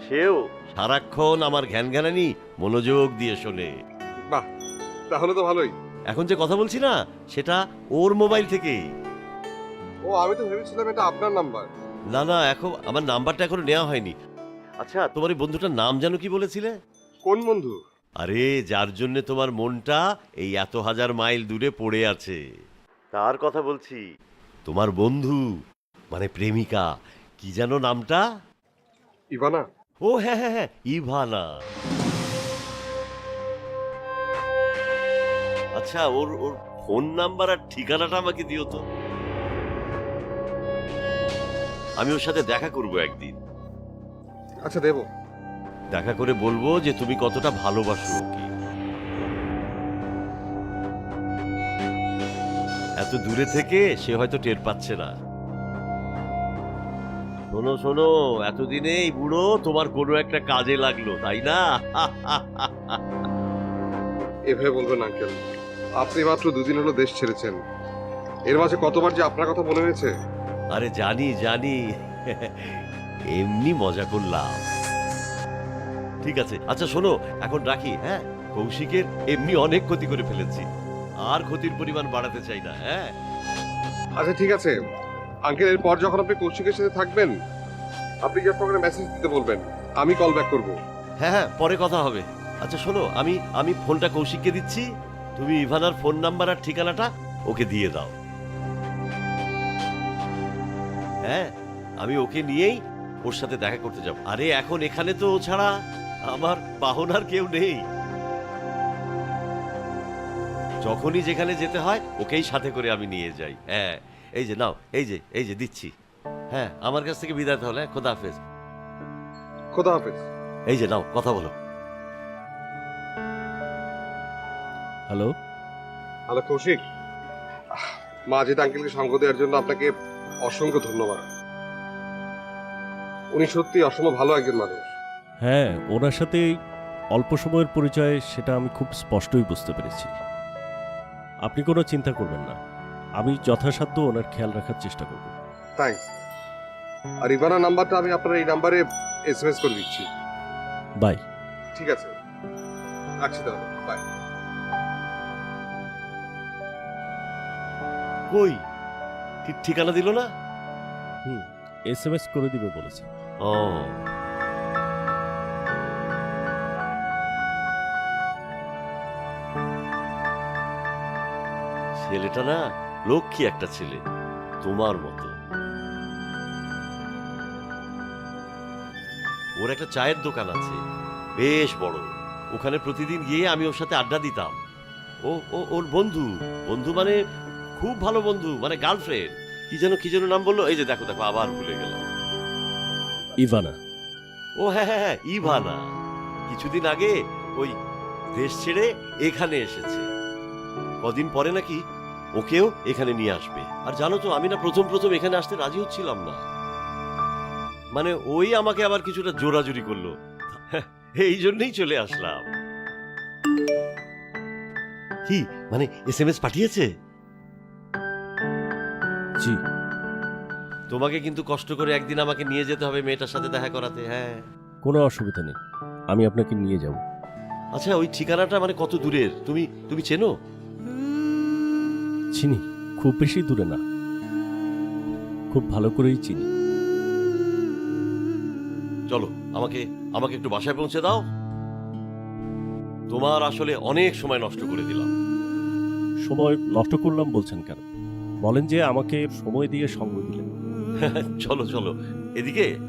সেও সারাক্ষণ আমার ঘ্যান ঘ্যানানি মনোযোগ দিয়ে শোনে। বাহ, তাহলে তো ভালোই। এখন যে কথা বলছি না, সেটা ওর মোবাইল থেকেই। ও, আমি তো ভেবেছিলাম এটা আপনার নাম্বার। না না, এখন আমার নাম্বারটা এখনো নেওয়া হয়নি। আচ্ছা, তোমার এই বন্ধুটার নাম জানো কি বলেছিলে? কোন বন্ধু? আরে, যার জন্য তোমার মনটা এই এত হাজার মাইল দূরে পড়ে আছে, তার কথা বলছি। তোমার বন্ধু, মানে প্রেমিকা, কি যেন নামটা? ইভানা। ও হ্যাঁ হ্যাঁ হ্যাঁ, ইভানা। আচ্ছা, ওর ওর ফোন নাম্বার আর ঠিকানাটা আমাকে দিও তো। আমি ওর সাথে দেখা করব একদিন। আচ্ছা, দেব। দেখা করে বলবো যে তুমি কতটা ভালোবাসো ওকে। এত দূরে থেকে সে হয়তো টের পাচ্ছে না। শোনো শোনো, এতদিনে এই বুড়ো তোমার কোনো একটা কাজে লাগলো, তাই না? এভাবে বলবেন আঙ্কেল, আপনি মাত্র দুদিন হলো দেশ ছেড়েছেন, এর মাঝে কতবার যে আপনার কথা মনে হয়েছে। আরে জানি জানি, এমনি মজা করলাম। ঠিক আছে, আচ্ছা শোনো, এখন রাখি। হ্যাঁ, কৌশিকের এমনি অনেক ক্ষতি করে ফেলেছি, আর ক্ষতির পরিমাণ বাড়াতে চাই না। হ্যাঁ আচ্ছা ঠিক আছে আঙ্কেল, এরপর যখন আপনি কৌশিকের সাথে থাকবেন, আপনি জাস্ট আমাকে মেসেজ দিতে বলবেন, আমি কল ব্যাক করব। হ্যাঁ হ্যাঁ, পরে কথা হবে। আচ্ছা শোনো, আমি আমি ফোনটা কৌশিককে দিচ্ছি, তুমি ইভানার ফোন নাম্বার আর ঠিকানাটা ওকে দিয়ে দাও। হ্যাঁ, আমি ওকে নিয়েই ওর সাথে দেখা করতে যাব। আরে এখন এখানে তো ও ছাড়া আমার বাহনার কেউ নেই। যখনই যেখানে যেতে হয় ওকেই সাথে করে আমি নিয়ে যাই। হ্যাঁ, এই যে নাও, এই যে দিচ্ছি। হ্যাঁ, আমার কাছ থেকে বিদায় তাহলে। খোদা হাফেজ। খোদা হাফেজ। এই যে নাও, কথা বলো। হ্যালো। হ্যালো কৌশিক, মাজিদ আঙ্কেলকে সঙ্গ দেওয়ার জন্য আপনাকে অসংখ্য ধন্যবাদ। উনি সত্যি অসম্ভব ভালো একজন মানুষ। হ্যাঁ, ওনার সাথে অল্প সময়ের পরিচয়, সেটা আমি খুব স্পষ্টই বুঝতে পেরেছি। আপনি কোনো চিন্তা করবেন না, আমি যথাসাধ্য ওনার খেয়াল রাখার চেষ্টা করব। থ্যাঙ্কস। আর ইভানার নাম্বারটা আমি আপনার এই নাম্বারে এসএমএস করে দিচ্ছি। বাই। ঠিক আছে, রাখছি তাহলে, বাই। কই, ঠিকানা দিল না? এসএমএস করে দিবে বলেছে। ও, ছেলেটা না লক্ষ্মী একটা ছেলে, তোমার মতো। ওর একটা চায়ের দোকান আছে, বেশ বড়। ওখানে প্রতিদিন গিয়ে আমি ওর সাথে আড্ডা দিতাম। ওর বন্ধু, বন্ধু মানে খুব ভালো বন্ধু, মানে গার্লফ্রেন্ড। কি যেন নাম বললো, এই যে দেখো দেখো, আবার ভুলে গেলাম। ইভানা। ও হ্যাঁ হ্যাঁ হ্যাঁ, ইভানা। কিছুদিন আগে ওই দেশ ছেড়ে এখানে এসেছে। কদিন পরে নাকি ওকেও এখানে নিয়ে আসবে। আর জানো তো, আমি না প্রথম প্রথম এখানে আসতে রাজি হচ্ছিলাম না। মানে ওই আমাকে আবার কিছুটা জোরাজুরি করলো, এই জন্যই চলে আসলাম। কি মানে, এসএমএস পাঠিয়েছে? জি। তোমাকে কিন্তু কষ্ট করে একদিন আমাকে নিয়ে যেতে হবে মেয়েটার সাথে দেখা করাতে। হ্যাঁ, কোনো অসুবিধা নেই, আমি আপনাকে নিয়ে যাব। আচ্ছা, ওই ঠিকানাটা মানে কত দূরের? তুমি চেনো? চিনি, খুব বেশি দূরে না, খুব ভালো করেই চিনি। চলো, আমাকে একটু বাসায় পৌঁছে দাও। তোমার আসলে অনেক সময় নষ্ট করে দিলাম। সময় নষ্ট করলাম বলছেন কেন? বলেন যে আমাকে সময় দিয়ে সঙ্গ দিলেন। চলো চলো, এদিকে